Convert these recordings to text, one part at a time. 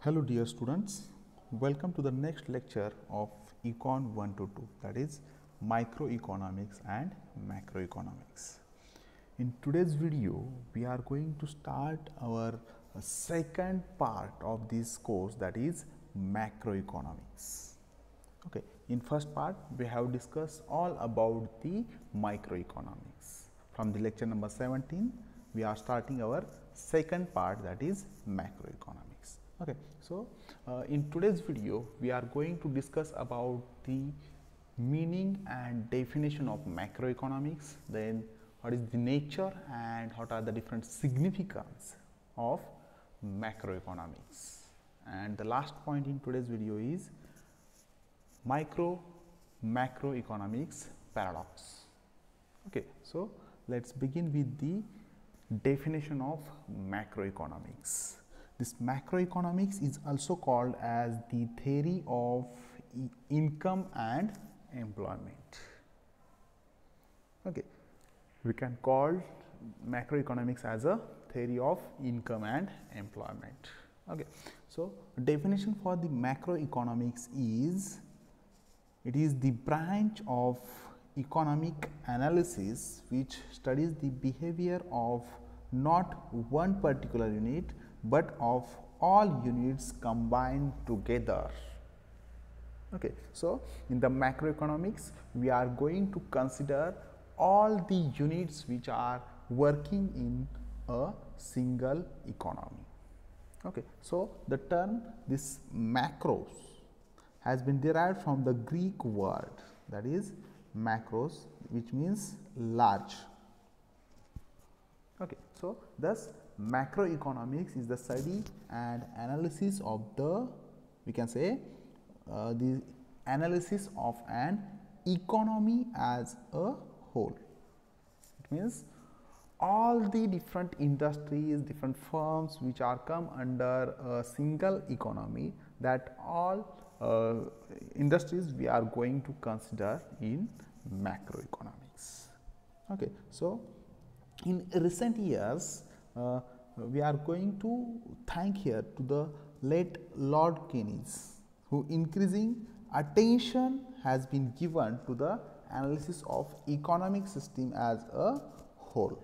Hello dear students, welcome to the next lecture of Econ 1 to 2, that is microeconomics and macroeconomics. In today's video, we are going to start our second part of this course, that is macroeconomics. Okay, in first part we have discussed all about the microeconomics. From the lecture number 17, we are starting our second part, that is macroeconomics. Okay, so in today's video we are going to discuss about the meaning and definition of macroeconomics, then what is the nature and what are the different significance of macroeconomics, and the last point in today's video is macroeconomics paradox. Okay, so let's begin with the definition of macroeconomics. This macroeconomics is also called as the theory of income and employment. Okay, we can call macroeconomics as a theory of income and employment. Okay, so definition for the macroeconomics is, it is the branch of economic analysis which studies the behavior of not one particular unit but of all units combined together. Okay, so in the macroeconomics we are going to consider all the units which are working in a single economy. Okay, so the term this macros has been derived from the Greek word, that is macros, which means large. Okay, so thus macroeconomics is the study and analysis of the, we can say the analysis of an economy as a whole. It means all the different industries, different firms which are come under a single economy, that all industries we are going to consider in macroeconomics. Okay, so in recent years we are going to thank here to the late Lord Keynes, who increasing attention has been given to the analysis of economic system as a whole.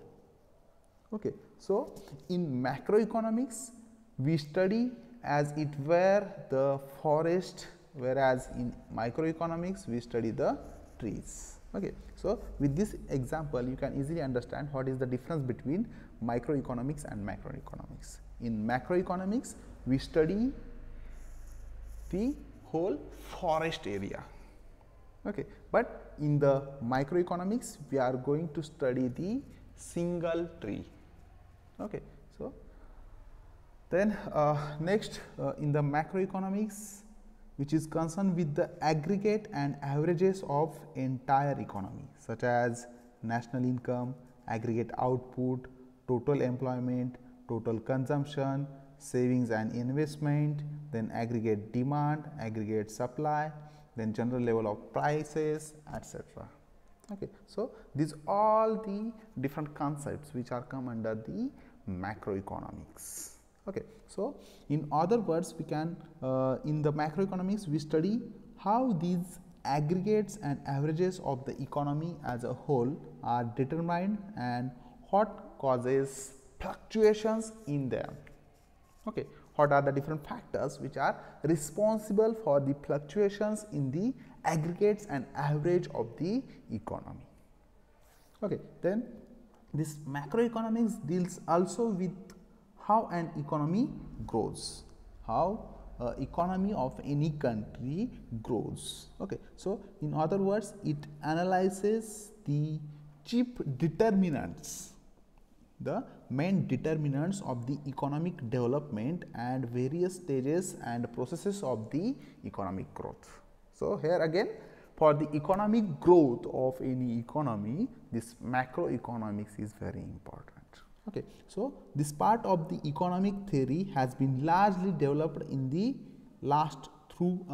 Okay, so in macroeconomics we study as it were the forest, whereas in microeconomics we study the trees. Okay, so with this example you can easily understand what is the difference between microeconomics and macroeconomics. In macroeconomics we study the whole forest area. Okay, but in the microeconomics we are going to study the single tree. Okay, so then next in the macroeconomics, which is concerned with the aggregate and averages of entire economy, such as national income, aggregate output, total employment, total consumption, savings and investment, then aggregate demand, aggregate supply, then general level of prices, etc. Okay, so these all the different concepts which are come under the macroeconomics. Okay, so in other words we can in the macroeconomics we study how these aggregates and averages of the economy as a whole are determined and what causes fluctuations in them. Okay, what are the different factors which are responsible for the fluctuations in the aggregates and average of the economy. Okay, then this macroeconomics deals also with how an economy grows, how economy of any country grows. Okay, so in other words it analyzes the chief determinants, the main determinants of the economic development and various stages and processes of the economic growth. So here again, for the economic growth of any economy, this macroeconomics is very important. Okay, so this part of the economic theory has been largely developed in the last 2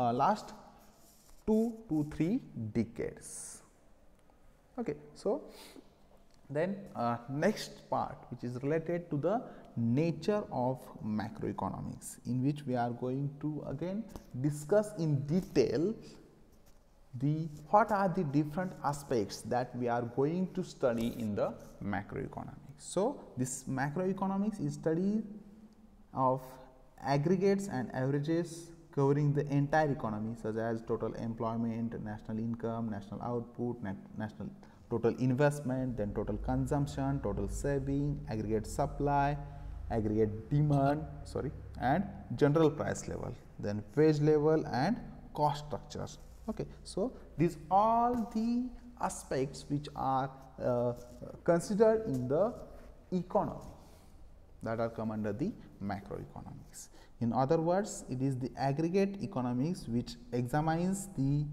to 3 decades. Okay, so then next part, which is related to the nature of macroeconomics, in which we are going to again discuss in detail what are the different aspects that we are going to study in the macroeconomics. So, this macroeconomics is study of aggregates and averages covering the entire economy, such as total employment, national income, national output, national total investment, then total consumption, total saving, aggregate supply, aggregate demand, and general price level, then wage level and cost structures. Okay. So, these all the aspects which are considered in the economy that are come under the macroeconomics. In other words, it is the aggregate economics which examines the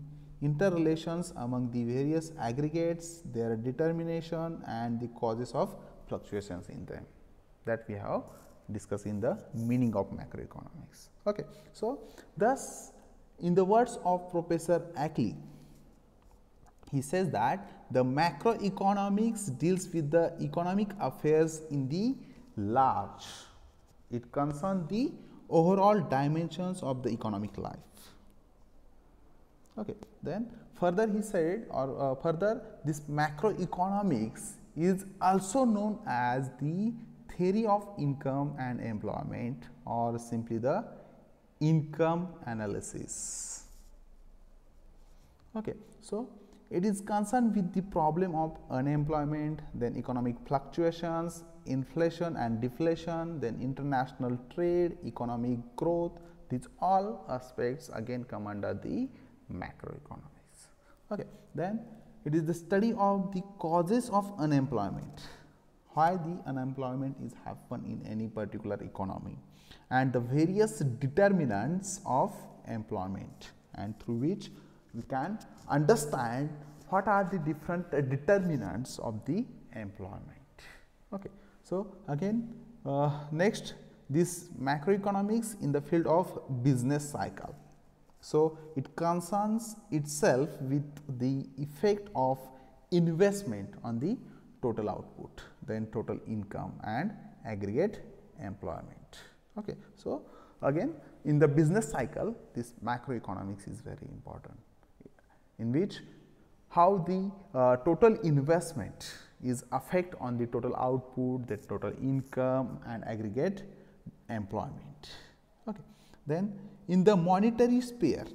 interrelations among the various aggregates, their determination and the causes of fluctuations in them, that we have discussed in the meaning of macroeconomics. Okay. So, thus in the words of Professor Ackley, he says that the macroeconomics deals with the economic affairs in the large. It concerns the overall dimensions of the economic life. Okay. Then further he said, or further, this macroeconomics is also known as the theory of income and employment, or simply the income analysis. Okay. So, it is concerned with the problem of unemployment, then economic fluctuations, inflation and deflation, then international trade, economic growth. These all aspects again come under the macroeconomics. Okay. Then it is the study of the causes of unemployment, why the unemployment is happen in any particular economy, and the various determinants of employment, and through which we can understand what are the different determinants of the employment. Okay. So, again next, this macroeconomics in the field of business cycle. So, it concerns itself with the effect of investment on the total output, then total income and aggregate employment. Okay. So, again in the business cycle, this macroeconomics is very important, in which how the total investment is affect on the total output, the total income and aggregate employment. Okay. Then in the monetary sphere,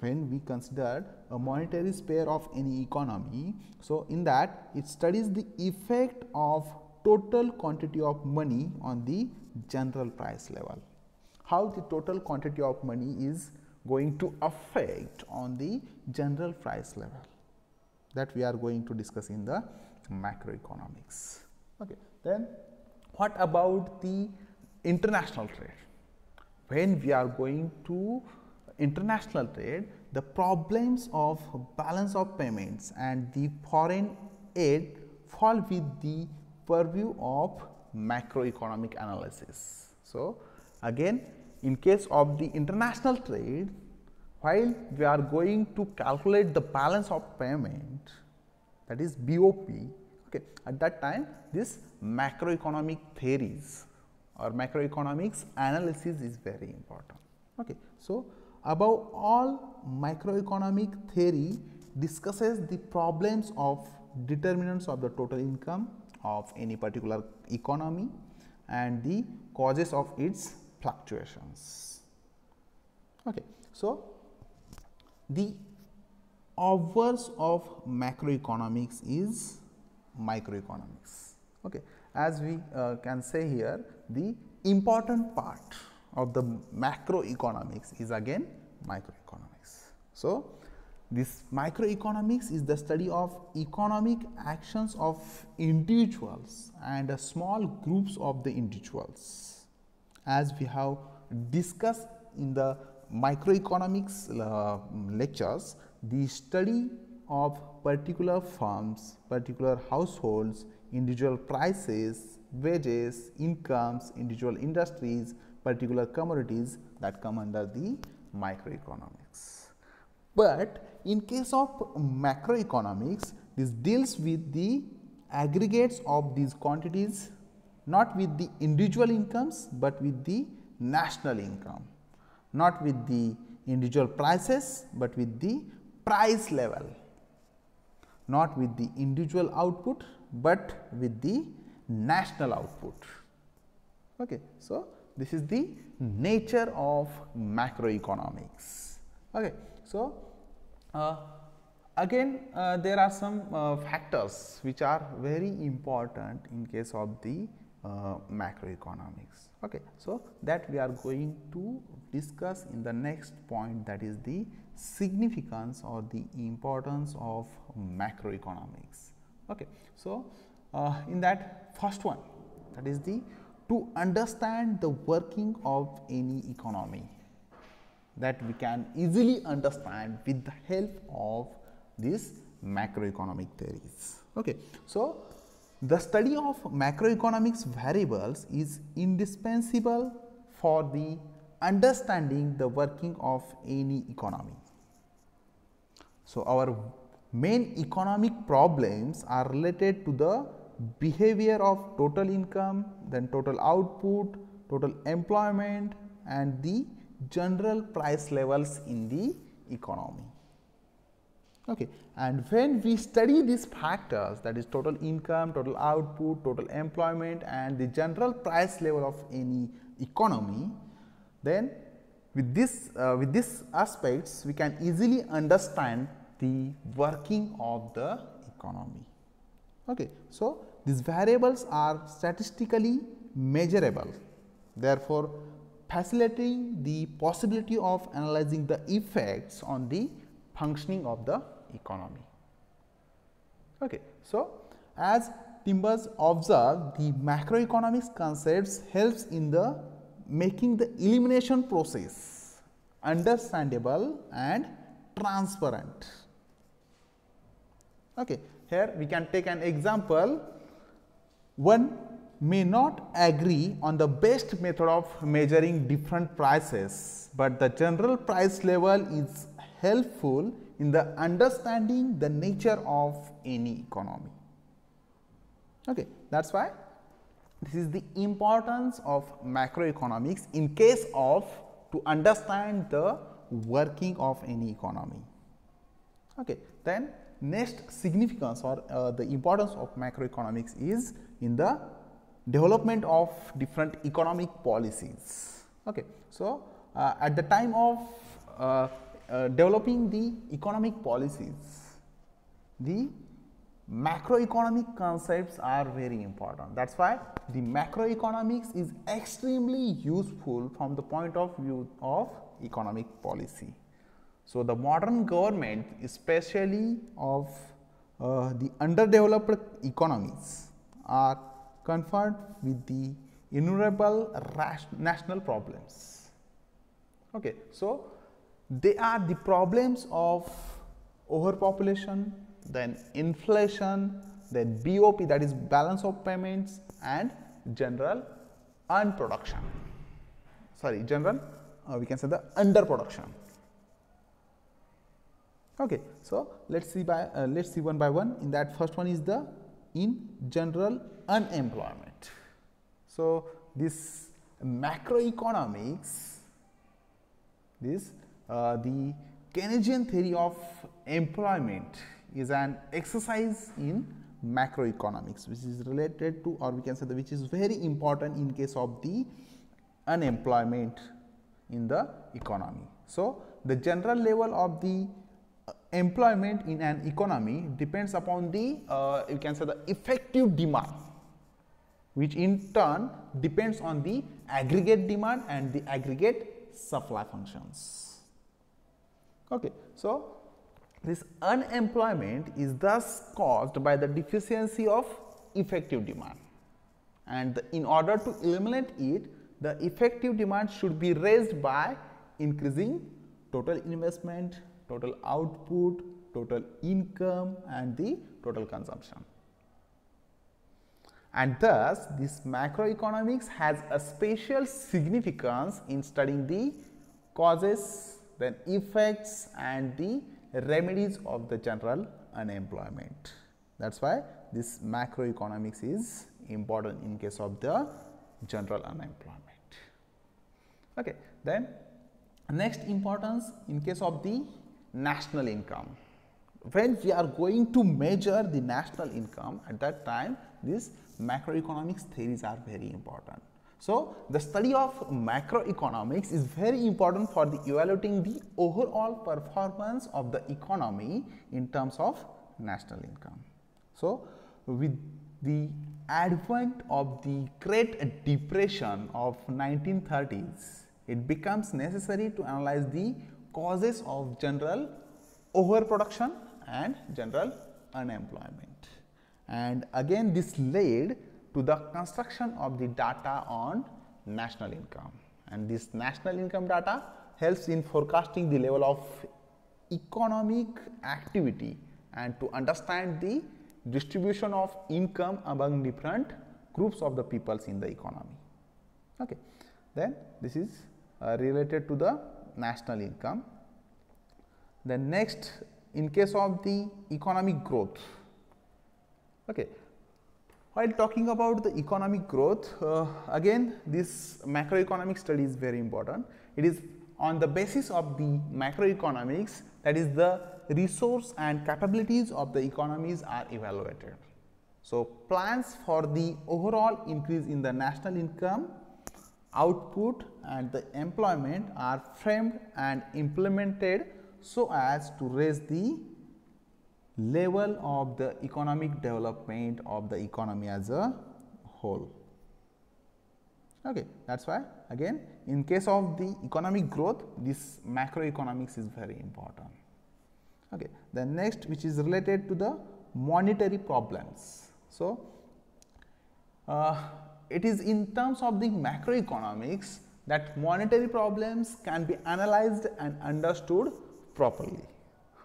when we consider a monetary sphere of any economy, so in that it studies the effect of total quantity of money on the general price level, how the total quantity of money is going to affect on the general price level, that we are going to discuss in the macroeconomics. Okay. Then what about the international trade? When we are going to international trade, the problems of balance of payments and the foreign aid fall with the purview of macroeconomic analysis. So, again in case of the international trade, while we are going to calculate the balance of payment, that is BOP, okay, at that time this macroeconomic theories or macroeconomics analysis is very important. Okay. So, above all, macroeconomic theory discusses the problems of determinants of the total income of any particular economy and the causes of its fluctuations. Okay. So, the obverse of macroeconomics is microeconomics. Okay. As we can say here, the important part of the macroeconomics is again microeconomics. So, this microeconomics is the study of economic actions of individuals and small groups of the individuals. As we have discussed in the microeconomics lectures, the study of particular firms, particular households, individual prices, wages, incomes, individual industries, particular commodities, that come under the microeconomics. But in case of macroeconomics, this deals with the aggregates of these quantities, not with the individual incomes, but with the national income, not with the individual prices, but with the price level, not with the individual output, but with the national output. Okay. So, this is the nature of macroeconomics. Okay. So, again there are some factors which are very important in case of the macroeconomics. Okay. So, that we are going to discuss in the next point, that is the significance or the importance of macroeconomics. Okay. So, in that first one, that is the to understand the working of any economy, that we can easily understand with the help of these macroeconomic theories. Okay. So, the study of macroeconomics variables is indispensable for the understanding the working of any economy. So, our main economic problems are related to the behavior of total income, then total output, total employment and the general price levels in the economy. Okay. And when we study these factors, that is total income, total output, total employment and the general price level of any economy, then with these aspects we can easily understand the working of the economy. Okay. So, these variables are statistically measurable, therefore, facilitating the possibility of analyzing the effects on the functioning of the economy. Okay. So, as Timbers observed, the macroeconomics concepts helps in the making the elimination process understandable and transparent. Okay. Here we can take an example. One may not agree on the best method of measuring different prices, but the general price level is helpful in the understanding the nature of any economy. Okay. That is why this is the importance of macroeconomics in case of to understand the working of any economy. Okay. Then next significance or the importance of macroeconomics is in the development of different economic policies. Okay. So, at the time of developing the economic policies, the macroeconomic concepts are very important. That is why the macroeconomics is extremely useful from the point of view of economic policy. So, the modern government, especially of the underdeveloped economies, are confronted with the innumerable national problems. Okay. So, they are the problems of overpopulation, then inflation, then BOP, that is balance of payments, and general unproduction. Sorry, general we can say the underproduction. Okay. So, let us see one by one. In that first one is the in general unemployment. So, this macroeconomics, this the Keynesian theory of employment is an exercise in macroeconomics, which is related to, or we can say that which is very important in case of the unemployment in the economy. So, the general level of the employment in an economy depends upon the you can say the effective demand, which in turn depends on the aggregate demand and the aggregate supply functions. Okay. So, this unemployment is thus caused by the deficiency of effective demand, and in order to eliminate it, the effective demand should be raised by increasing total investment, total output, total income and the total consumption. And thus, this macroeconomics has a special significance in studying the causes, then effects and the remedies of the general unemployment. That is why this macroeconomics is important in case of the general unemployment. Okay. Then next importance in case of the national income. When we are going to measure the national income, at that time these macroeconomics theories are very important. So, the study of macroeconomics is very important for the evaluating the overall performance of the economy in terms of national income. So, with the advent of the Great Depression of 1930s, it becomes necessary to analyze the causes of general overproduction and general unemployment. And again this led to the construction of the data on national income, and this national income data helps in forecasting the level of economic activity and to understand the distribution of income among different groups of the peoples in the economy. Okay. Then this is related to the national income. Then next, in case of the economic growth. Okay. While talking about the economic growth, again this macroeconomic study is very important. It is on the basis of the macroeconomics, that is the resource and capabilities of the economies are evaluated. So, plans for the overall increase in the national income, output and the employment are framed and implemented so as to raise the level of the economic development of the economy as a whole. Okay. That is why again in case of the economic growth, this macroeconomics is very important. Okay. Then next, which is related to the monetary problems. So, it is in terms of the macroeconomics that monetary problems can be analyzed and understood properly.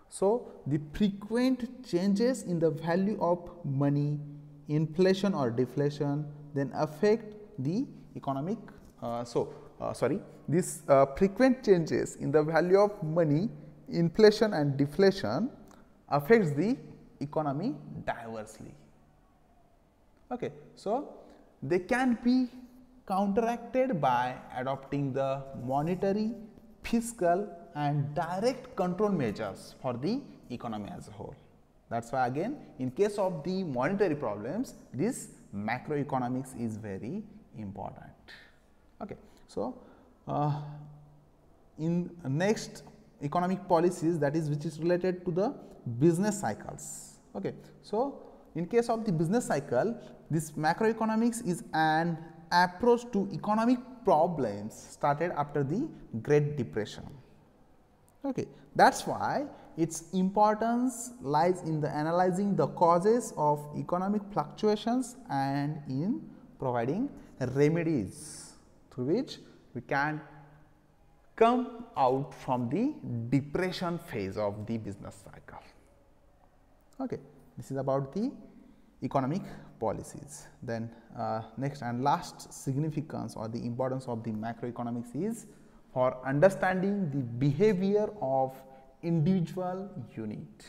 So, the frequent changes in the value of money, inflation or deflation, then affect the economic, these frequent changes in the value of money, inflation and deflation affects the economy diversely. Okay. So, they can be counteracted by adopting the monetary, fiscal and direct control measures for the economy as a whole. That is why again in case of the monetary problems, this macroeconomics is very important. Okay. So, in next economic policies, that is which is related to the business cycles. Okay. So, in case of the business cycle, this macroeconomics is an approach to economic problems started after the Great Depression. Okay. That is why its importance lies in the analyzing the causes of economic fluctuations and in providing remedies through which we can come out from the depression phase of the business cycle. Okay. This is about the economic policies. Then next and last significance or the importance of the macroeconomics is for understanding the behavior of individual unit.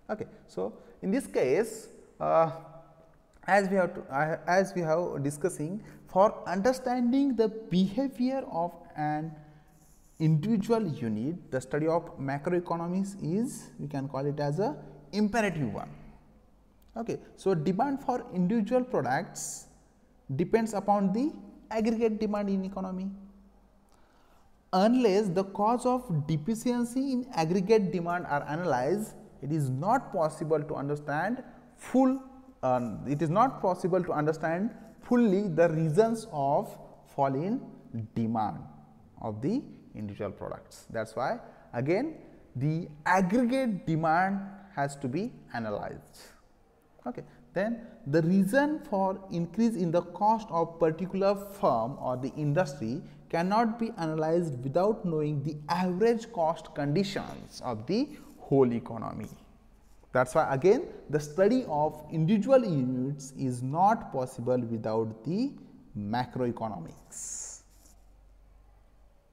Okay. So, in this case, as we have discussing, for understanding the behavior of an individual unit, the study of macroeconomics is, we can call it as a imperative one. Okay. So, demand for individual products depends upon the aggregate demand in economy. Unless the cause of deficiency in aggregate demand are analyzed, it is not possible to understand fully the reasons of fall in demand of the individual products. That is why again the aggregate demand has to be analyzed. Okay. Then the reason for increase in the cost of particular firm or the industry cannot be analyzed without knowing the average cost conditions of the whole economy. That is why again the study of individual units is not possible without the macroeconomics.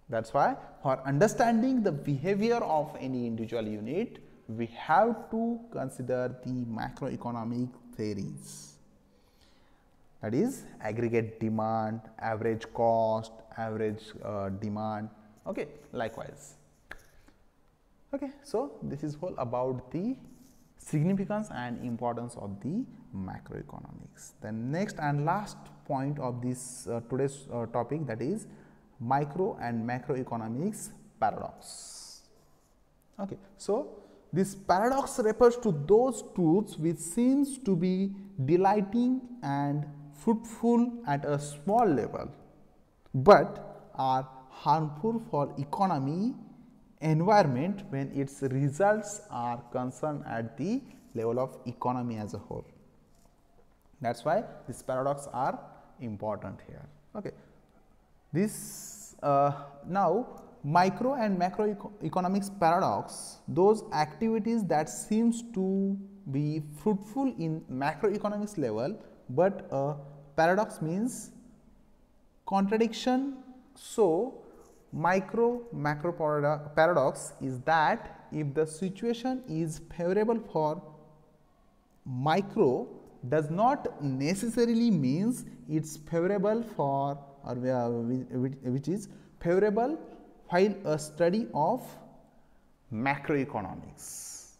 That is why for understanding the behavior of any individual unit, we have to consider the macroeconomic theories. that is aggregate demand, average cost, average demand, okay, likewise. Okay, so this is all about the significance and importance of the macroeconomics. The next and last point of this today's topic, that is micro and macroeconomics paradox. Okay, so this paradox refers to those truths which seems to be delighting and fruitful at a small level, but are harmful for economy environment when its results are concerned at the level of economy as a whole. That is why these paradox are important here. Okay. This now micro and macroeconomics paradox, those activities that seems to be fruitful in macroeconomics level, but paradox means contradiction. So micro macro paradox is that if the situation is favorable for micro, does not necessarily means it's favorable for, or which is favorable while a study of macroeconomics.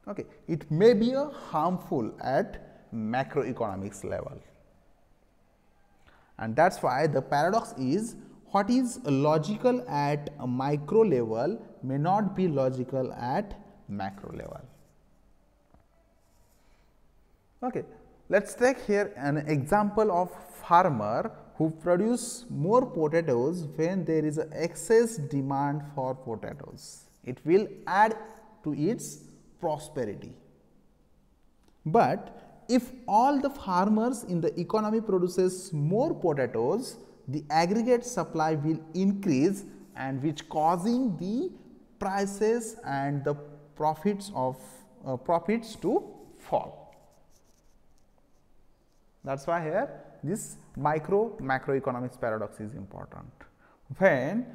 Okay, it may be a harmful at macroeconomics level, and that's why the paradox is what is logical at a micro level may not be logical at macro level. Okay, let's take here an example of farmer who produce more potatoes when there is an excess demand for potatoes. It will add to its prosperity. But if all the farmers in the economy produces more potatoes, the aggregate supply will increase, and which causing the prices and the profits to fall. That is why here this macroeconomics paradox is important. When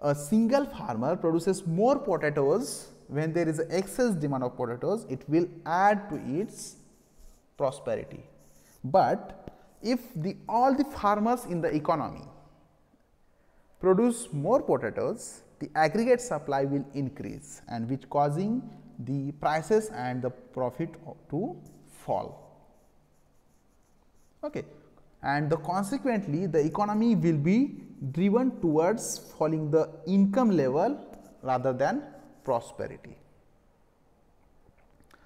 a single farmer produces more potatoes, when there is excess demand of potatoes, it will add to its prosperity. But if all the farmers in the economy produce more potatoes, the aggregate supply will increase, and which causing the prices and the profit to fall. Okay. And consequently, the economy will be driven towards falling the income level rather than prosperity.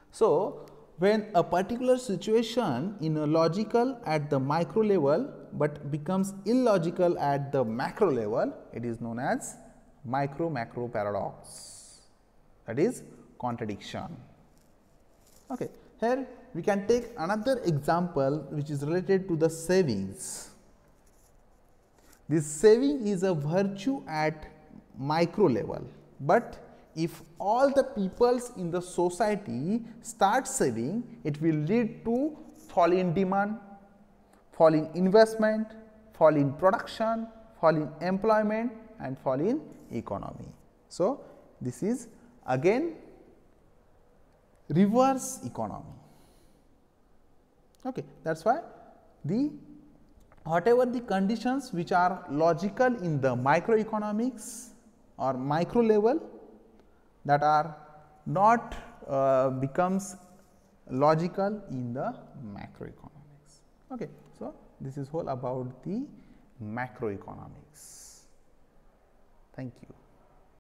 So, when a particular situation is logical at the micro level, but becomes illogical at the macro level, it is known as micro-macro paradox, that is contradiction. Okay. Here we can take another example which is related to the savings. This saving is a virtue at micro level, but if all the peoples in the society start saving, it will lead to fall in demand, fall in investment, fall in production, fall in employment, and fall in economy. So, this is again reverse economy. Okay. That is why whatever the conditions which are logical in the microeconomics or micro level, that are not becomes logical in the macroeconomics. Okay. So, this is all about the macroeconomics. Thank you.